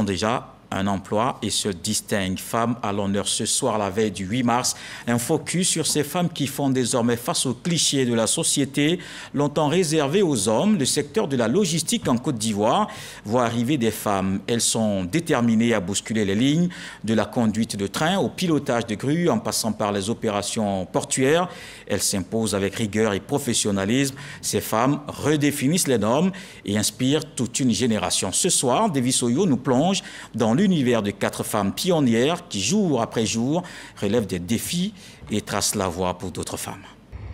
ont déjà un emploi et se distinguent. Femmes à l'honneur ce soir, la veille du 8 mars. Un focus sur ces femmes qui font désormais face aux clichés de la société, longtemps réservés aux hommes. Le secteur de la logistique en Côte d'Ivoire voit arriver des femmes. Elles sont déterminées à bousculer les lignes, de la conduite de train au pilotage de grues, en passant par les opérations portuaires. Elles s'imposent avec rigueur et professionnalisme. Ces femmes redéfinissent les normes et inspirent toute une génération. Ce soir, Davis Oyo nous plonge dans l'univers de 4 femmes pionnières qui, jour après jour, relèvent des défis et tracent la voie pour d'autres femmes.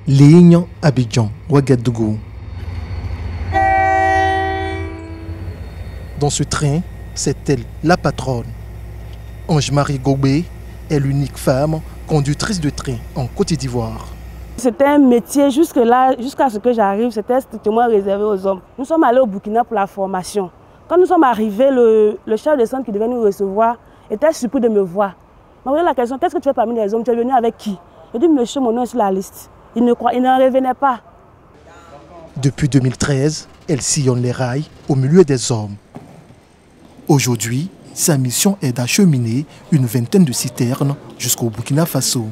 Ligne Abidjan, Ouagadougou. Dans ce train, c'est elle, la patronne. Ange-Marie Gobé est l'unique femme conductrice de train en Côte d'Ivoire. C'était un métier jusqu'à ce que j'arrive, c'était strictement réservé aux hommes. Nous sommes allés au Burkina pour la formation. Quand nous sommes arrivés, le chef de centre qui devait nous recevoir était surpris de me voir. Il m'a posé la question, qu'est-ce que tu fais parmi les hommes? Tu es venu avec qui? J'ai dit, monsieur, mon nom est sur la liste. Il n'en revenait pas. Depuis 2013, elle sillonne les rails au milieu des hommes. Aujourd'hui, sa mission est d'acheminer une vingtaine de citernes jusqu'au Burkina Faso.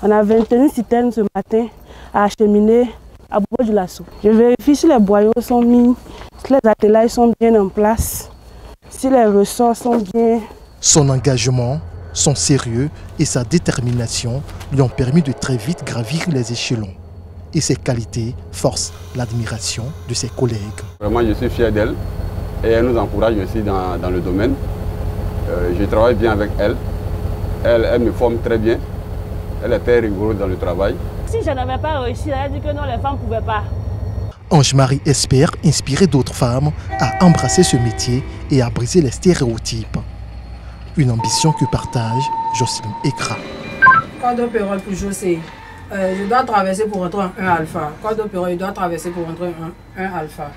On a 21 citernes ce matin à acheminer à Bobo-Dioulasso. Je vérifie si les boyaux sont mis, si les attelages sont bien en place, si les ressorts sont bien. Son engagement, son sérieux et sa détermination lui ont permis de très vite gravir les échelons. Et ses qualités forcent l'admiration de ses collègues. Vraiment, je suis fier d'elle et elle nous encourage aussi dans le domaine. Je travaille bien avec elle. Elle me forme très bien. Elle est très rigoureuse dans le travail. Si je n'avais pas réussi, elle a dit que non, les femmes ne pouvaient pas. Ange-Marie espère inspirer d'autres femmes à embrasser ce métier et à briser les stéréotypes. Une ambition que partage Jocelyne Ekra. Code opéral pour José, je dois traverser pour entrer en 1 alpha. Code opéral, je dois traverser pour entrer en 1 alpha.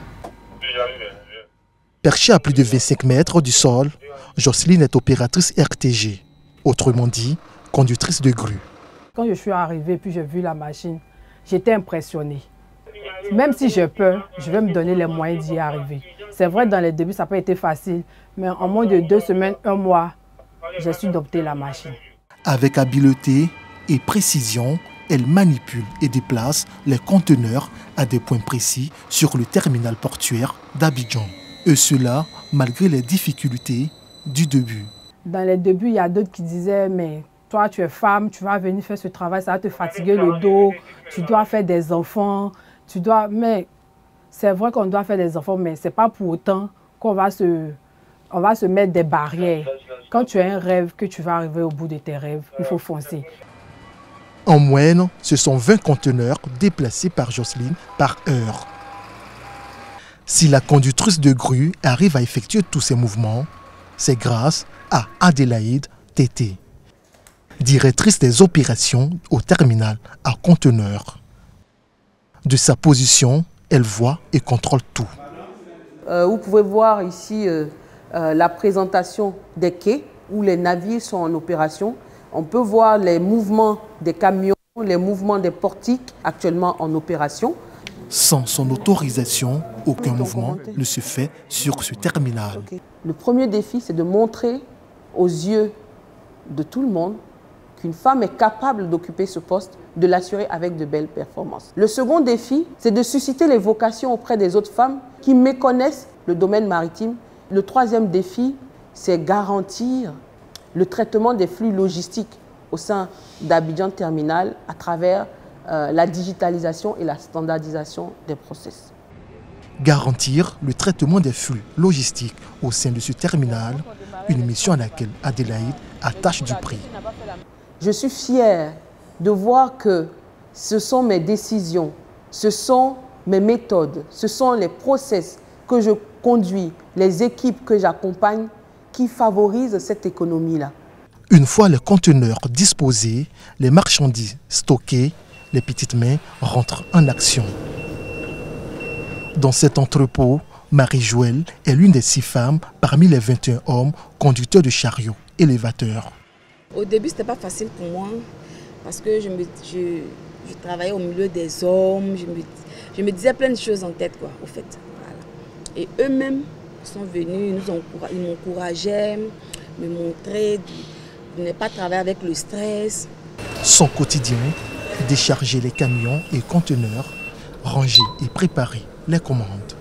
Perchée à plus de 25 mètres du sol, Jocelyne est opératrice RTG, autrement dit, conductrice de grue. Quand je suis arrivée puis j'ai vu la machine, j'étais impressionnée. Même si j'ai peur, je vais me donner les moyens d'y arriver. C'est vrai, dans les débuts, ça n'a pas été facile, mais en moins de 2 semaines, 1 mois, j'ai su dompter la machine. Avec habileté et précision, elle manipule et déplace les conteneurs à des points précis sur le terminal portuaire d'Abidjan. Et cela, malgré les difficultés du début. Dans les débuts, il y a d'autres qui disaient, mais toi, tu es femme, tu vas venir faire ce travail, ça va te fatiguer le dos, tu dois faire des enfants, tu dois... Mais c'est vrai qu'on doit faire des enfants, mais ce n'est pas pour autant qu'on va se mettre des barrières. Quand tu as un rêve, que tu vas arriver au bout de tes rêves, il faut foncer. En moyenne, ce sont 20 conteneurs déplacés par Jocelyne par heure. Si la conductrice de grue arrive à effectuer tous ces mouvements, c'est grâce à Adélaïde Tété, directrice des opérations au terminal à conteneurs. De sa position, elle voit et contrôle tout. Vous pouvez voir ici la présentation des quais où les navires sont en opération. On peut voir les mouvements des camions, les mouvements des portiques actuellement en opération. Sans son autorisation, aucun mouvement ne se fait sur ce terminal. Le premier défi, c'est de montrer aux yeux de tout le monde qu'une femme est capable d'occuper ce poste, de l'assurer avec de belles performances. Le second défi, c'est de susciter les vocations auprès des autres femmes qui méconnaissent le domaine maritime. Le troisième défi, c'est garantir le traitement des flux logistiques au sein d'Abidjan Terminal à travers la digitalisation et la standardisation des process. Garantir le traitement des flux logistiques au sein de ce terminal, une mission à laquelle Adélaïde attache du prix. Je suis fière de voir que ce sont mes décisions, ce sont mes méthodes, ce sont les process que je conduis, les équipes que j'accompagne qui favorisent cette économie-là. Une fois les conteneurs disposés, les marchandises stockées, les petites mains rentrent en action. Dans cet entrepôt, Marie-Joëlle est l'une des 6 femmes parmi les 21 hommes conducteurs de chariots élévateurs. Au début, ce n'était pas facile pour moi parce que je travaillais au milieu des hommes, je me disais plein de choses en tête, quoi, au fait. Voilà. Et eux-mêmes Ils sont venus, ils m'encourageaient, me montraient de ne pas travailler avec le stress. Son quotidien, décharger les camions et conteneurs, ranger et préparer les commandes.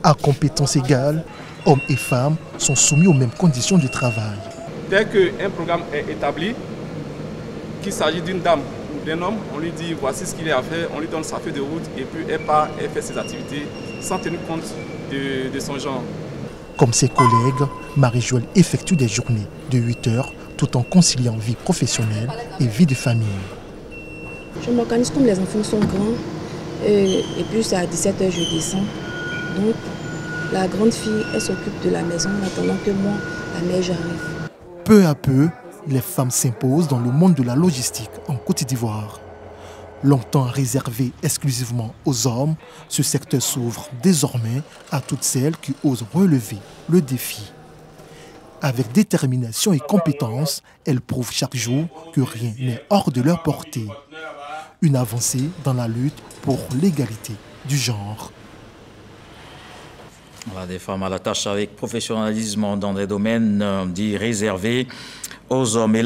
À compétences égales, hommes et femmes sont soumis aux mêmes conditions de travail. Dès qu'un programme est établi, qu'il s'agit d'une dame ou d'un homme, on lui dit voici ce qu'il est à faire, on lui donne sa feuille de route et puis elle part, elle fait ses activités sans tenir compte de son genre. Comme ses collègues, Marie-Joëlle effectue des journées de 8 heures tout en conciliant vie professionnelle et vie de famille. Je m'organise comme les enfants sont grands et puis c'est à 17h je descends. Donc la grande fille, elle s'occupe de la maison en attendant que moi, la mère, j'arrive. Peu à peu, les femmes s'imposent dans le monde de la logistique en Côte d'Ivoire. Longtemps réservé exclusivement aux hommes, ce secteur s'ouvre désormais à toutes celles qui osent relever le défi. Avec détermination et compétence, elles prouvent chaque jour que rien n'est hors de leur portée. Une avancée dans la lutte pour l'égalité du genre. Voilà, des femmes à la tâche avec professionnalisme dans des domaines dits réservés aux hommes.